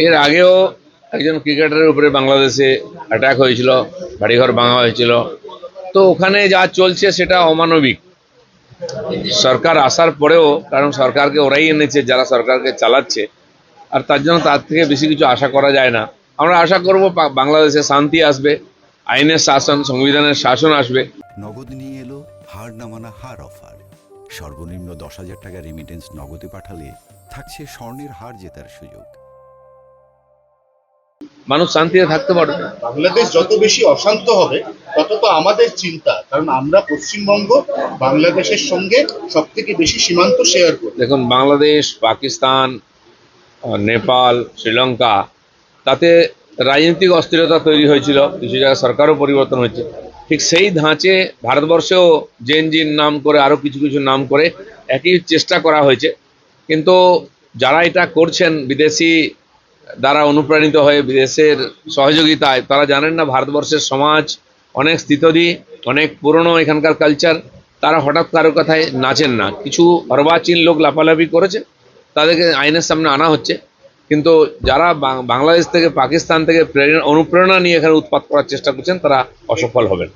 এর আগেও একজন ক্রিকেটারের উপরে বাংলাদেশে অ্যাটাক হয়েছিল, বাড়িঘর ভাঙা হয়েছিল। তো ওখানে যা চলছে সেটা অমানবিক। সরকার আসার পরেও, কারণ সরকারকে ওরাই এনেছে যারা সরকারকে চালাচ্ছে, আর তার জন্য তার থেকে বেশি কিছু আশা করা যায় না। আমরা আশা করব বাংলাদেশে শান্তি আসবে, আইনের শাসন, সংবিধানের শাসন আসবে। নগদ নিয়ে এলো হার না মানা হার অফার। সর্বনিম্ন 10,000 টাকা রেমিটেন্স নগদে পাঠালে থাকছে স্বর্ণের হার জেতার সুযোগ। মানুষ শান্তিতে থাকতে পারবে। বাংলাদেশ যত বেশি অশান্ত হবে তত তো আমাদের চিন্তা, কারণ আমরা পশ্চিমবঙ্গ বাংলাদেশের সঙ্গে সব থেকে বেশি সীমান্ত শেয়ার করি। দেখুন, বাংলাদেশ, পাকিস্তান, নেপাল, শ্রীলঙ্কা, তাতে রাজনৈতিক অস্থিরতা তৈরি হয়েছিল, কিছু জায়গায় সরকারও পরিবর্তন হয়েছে। ঠিক সেই ধাঁচে ভারতবর্ষেও জেনজিন নাম করে আরও কিছু কিছু নাম করে একই চেষ্টা করা হয়েছে। কিন্তু যারা এটা করছেন বিদেশি দ্বারা অনুপ্রাণিত হয়ে, বিদেশের সহযোগিতায়, তারা জানেন না ভারতবর্ষের সমাজ অনেক স্থিতধী, অনেক পুরনো এখানকার কালচার। তারা হঠাৎ কারো কথায় নাচেন না। কিছু অর্বাচীন লোক লাফালাফি করেছে, তাদেরকে আইনের সামনে আনা হচ্ছে। কিন্তু যারা বাংলাদেশ থেকে, পাকিস্তান থেকে অনুপ্রেরণা নিয়ে এখানে উৎপাত করার চেষ্টা করছেন, তারা অসফল হবেন।